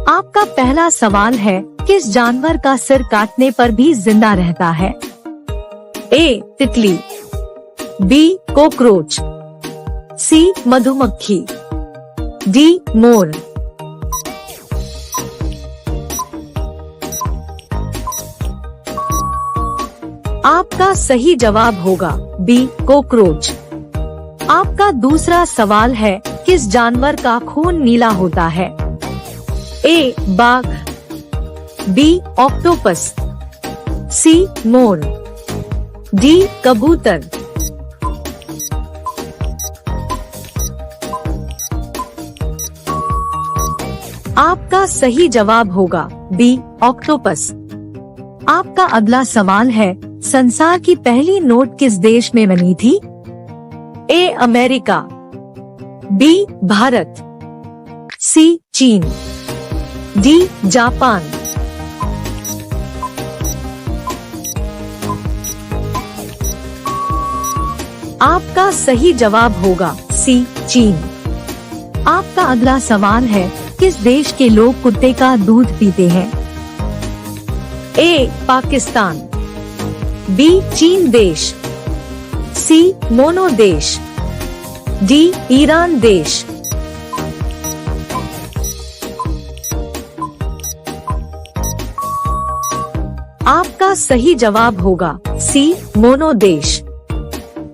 आपका पहला सवाल है, किस जानवर का सिर काटने पर भी जिंदा रहता है? ए. तितली, बी. कॉकरोच, सी. मधुमक्खी, डी. मोर। आपका सही जवाब होगा बी. कॉकरोच। आपका दूसरा सवाल है, किस जानवर का खून नीला होता है? ए. बाघ, बी. ऑक्टोपस, सी. मोर, डी. कबूतर। आपका सही जवाब होगा बी. ऑक्टोपस। आपका अगला सवाल है, संसार की पहली नोट किस देश में बनी थी? A. America, B. Bharat, C. चीन, डी. जापान। आपका सही जवाब होगा सी. चीन। आपका अगला सवाल है, किस देश के लोग कुत्ते का दूध पीते हैं? ए. पाकिस्तान, बी. चीन देश, सी. मोनो देश, डी. ईरान देश। आपका सही जवाब होगा सी. मोनो देश।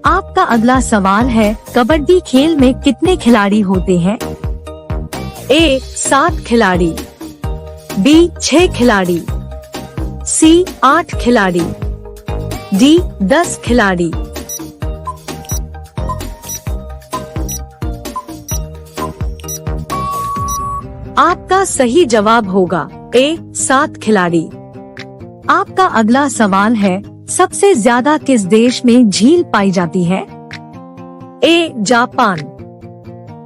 आपका अगला सवाल है, कबड्डी खेल में कितने खिलाड़ी होते हैं? ए. 7 खिलाड़ी, बी. 6 खिलाड़ी, सी. 8 खिलाड़ी, डी. 10 खिलाड़ी। आपका सही जवाब होगा ए. 7 खिलाड़ी। आपका अगला सवाल है, सबसे ज्यादा किस देश में झील पाई जाती है? A. Japan,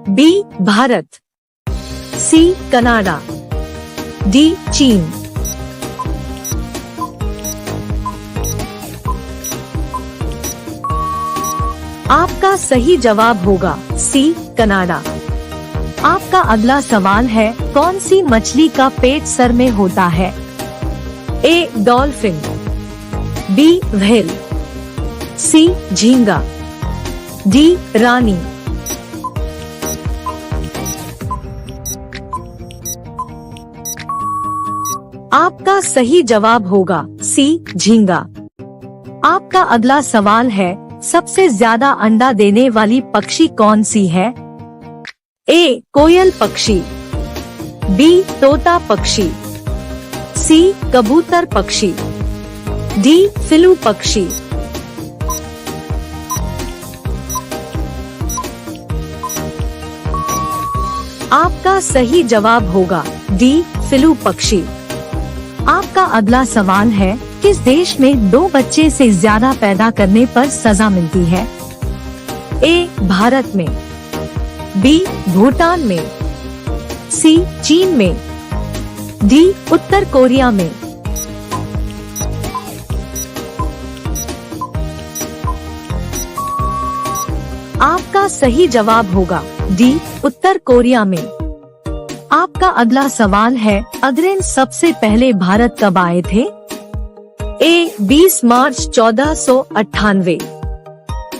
B. Bharat, C. Canada, D. चीन। आपका सही जवाब होगा सी. कनाडा। आपका अगला सवाल है, कौन सी मछली का पेट सर में होता है? A. Dolphin, B. Whale, C. झींगा, डी. रानी। आपका सही जवाब होगा सी. झींगा। आपका अगला सवाल है, सबसे ज्यादा अंडा देने वाली पक्षी कौन सी है? ए. कोयल पक्षी, बी. तोता पक्षी, सी. कबूतर पक्षी, डी. फिलू पक्षी। आपका सही जवाब होगा डी. फिलू पक्षी। आपका अगला सवाल है, किस देश में 2 बच्चे से ज्यादा पैदा करने पर सजा मिलती है? ए. भारत में, बी. भूटान में, सी. चीन में, डी. उत्तर कोरिया में। आपका सही जवाब होगा डी. उत्तर कोरिया में। आपका अगला सवाल है, अग्रसेन सबसे पहले भारत कब आए थे? ए. 20 मार्च 1498,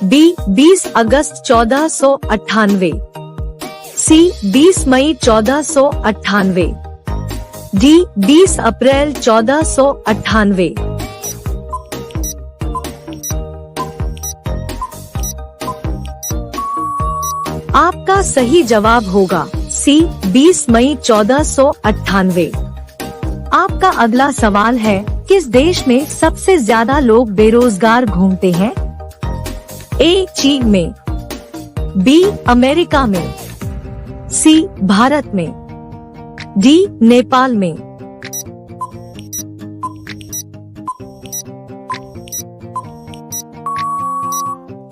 बी. 20 अगस्त 1498, सी. 20 मई 1498, डी. 20 अप्रैल 1498। आपका सही जवाब होगा सी. 20 मई 1498। आपका अगला सवाल है, किस देश में सबसे ज्यादा लोग बेरोजगार घूमते हैं? ए. चीन में, बी. अमेरिका में, सी. भारत में, डी. नेपाल में।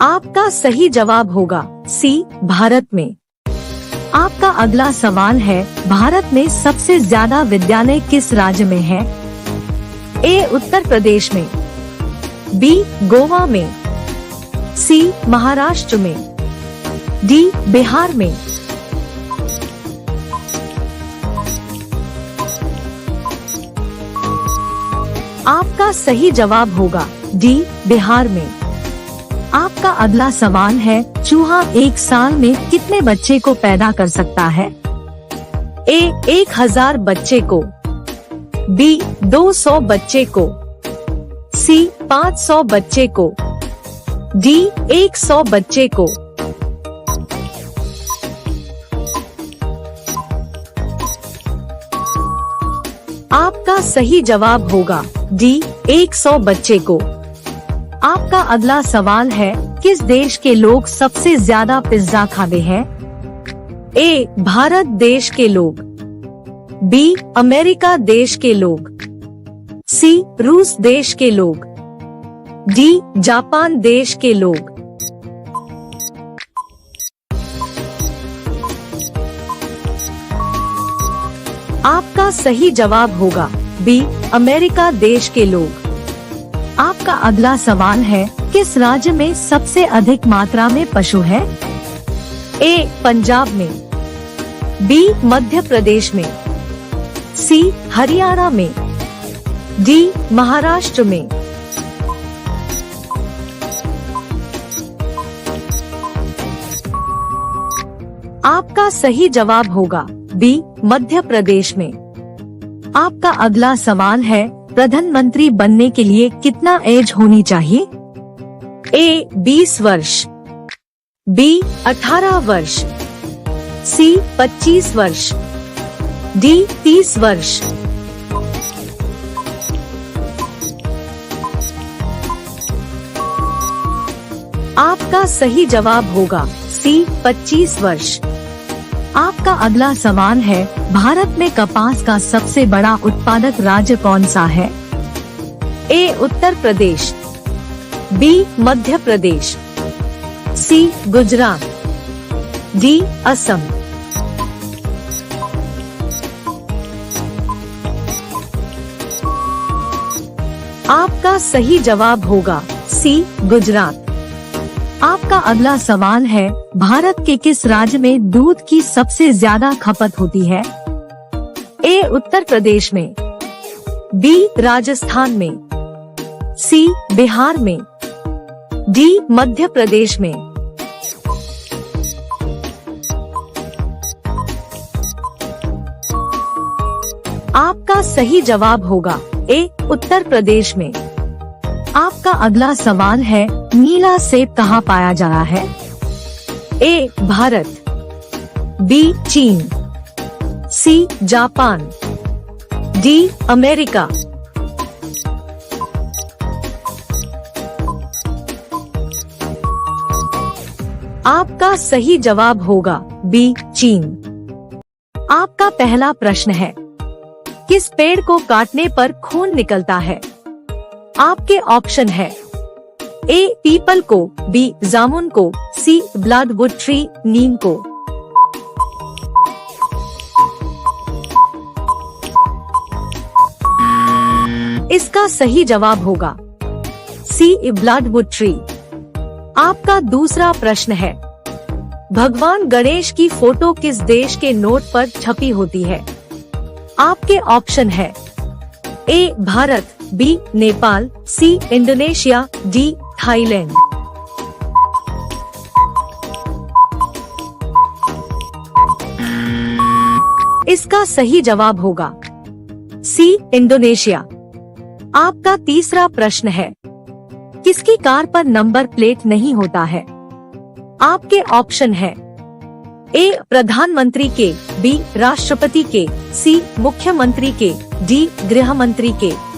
आपका सही जवाब होगा सी. भारत में। आपका अगला सवाल है, भारत में सबसे ज्यादा विद्यालय किस राज्य में है? ए. उत्तर प्रदेश में, बी. गोवा में, सी. महाराष्ट्र में, डी. बिहार में। आपका सही जवाब होगा डी, बिहार में। आपका अगला सवाल है, चूहा एक साल में कितने बच्चे को पैदा कर सकता है? ए, 1000 बच्चे को, बी, 200 बच्चे को, सी, 500 बच्चे को, डी, 100 बच्चे को। आपका सही जवाब होगा डी, 100 बच्चे को। आपका अगला सवाल है, किस देश के लोग सबसे ज्यादा पिज्जा खाते हैं? ए, भारत देश के लोग, बी, अमेरिका देश के लोग, सी, रूस देश के लोग, डी, जापान देश के लोग। आपका सही जवाब होगा बी, अमेरिका देश के लोग। आपका अगला सवाल है, किस राज्य में सबसे अधिक मात्रा में पशु है? ए, पंजाब में, बी, मध्य प्रदेश में, सी, हरियाणा में, डी, महाराष्ट्र में। आपका सही जवाब होगा बी, मध्य प्रदेश में। आपका अगला सवाल है, प्रधानमंत्री बनने के लिए कितना एज होनी चाहिए? ए, 20 वर्ष, बी, 18 वर्ष, सी, 25 वर्ष, डी, 30 वर्ष। आपका सही जवाब होगा सी, 25 वर्ष। आपका अगला सवाल है, भारत में कपास का सबसे बड़ा उत्पादक राज्य कौन सा है? ए, उत्तर प्रदेश, बी, मध्य प्रदेश, सी, गुजरात, डी, असम। आपका सही जवाब होगा सी, गुजरात। आपका अगला सवाल है, भारत के किस राज्य में दूध की सबसे ज्यादा खपत होती है? ए, उत्तर प्रदेश में, बी, राजस्थान में, सी, बिहार में, डी, मध्य प्रदेश में। आपका सही जवाब होगा ए, उत्तर प्रदेश में। आपका अगला सवाल है, नीला सेब कहाँ पाया जा रहा है? ए, भारत, बी, चीन, सी, जापान, डी, अमेरिका। आपका सही जवाब होगा बी, चीन। आपका पहला प्रश्न है, किस पेड़ को काटने पर खून निकलता है? आपके ऑप्शन है, ए, पीपल को, बी, जामुन को, सी, ब्लडवुड ट्री, नीम को। इसका सही जवाब होगा सी, ब्लडवुड ट्री। आपका दूसरा प्रश्न है, भगवान गणेश की फोटो किस देश के नोट पर छपी होती है? आपके ऑप्शन है, ए, भारत, बी, नेपाल, सी, इंडोनेशिया, डी, थाईलैंड। इसका सही जवाब होगा सी, इंडोनेशिया। आपका तीसरा प्रश्न है, किसकी कार पर नंबर प्लेट नहीं होता है? आपके ऑप्शन है, ए, प्रधानमंत्री के, बी, राष्ट्रपति के, सी, मुख्यमंत्री के, डी, गृह मंत्री के।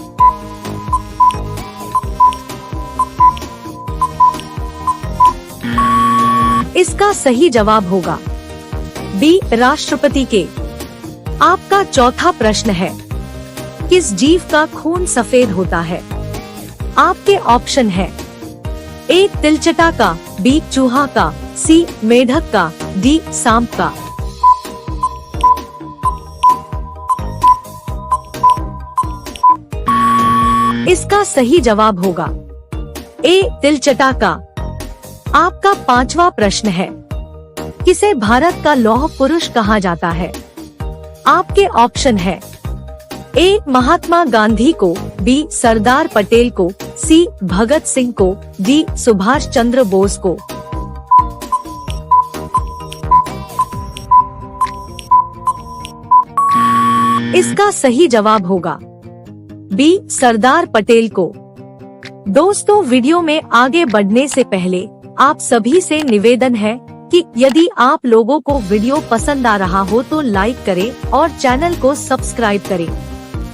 इसका सही जवाब होगा बी, राष्ट्रपति के। आपका चौथा प्रश्न है, किस जीव का खून सफेद होता है? आपके ऑप्शन है, ए, तिलचटा का, बी, चूहा का, सी, मेढक का, डी, सांप का। इसका सही जवाब होगा ए, तिलचटा का। आपका पांचवा प्रश्न है, किसे भारत का लौह पुरुष कहा जाता है? आपके ऑप्शन है, ए महात्मा गांधी को, बी सरदार पटेल को, सी भगत सिंह को, डी सुभाष चंद्र बोस को। इसका सही जवाब होगा बी सरदार पटेल को। दोस्तों, वीडियो में आगे बढ़ने से पहले आप सभी से निवेदन है कि यदि आप लोगों को वीडियो पसंद आ रहा हो तो लाइक करें और चैनल को सब्सक्राइब करें।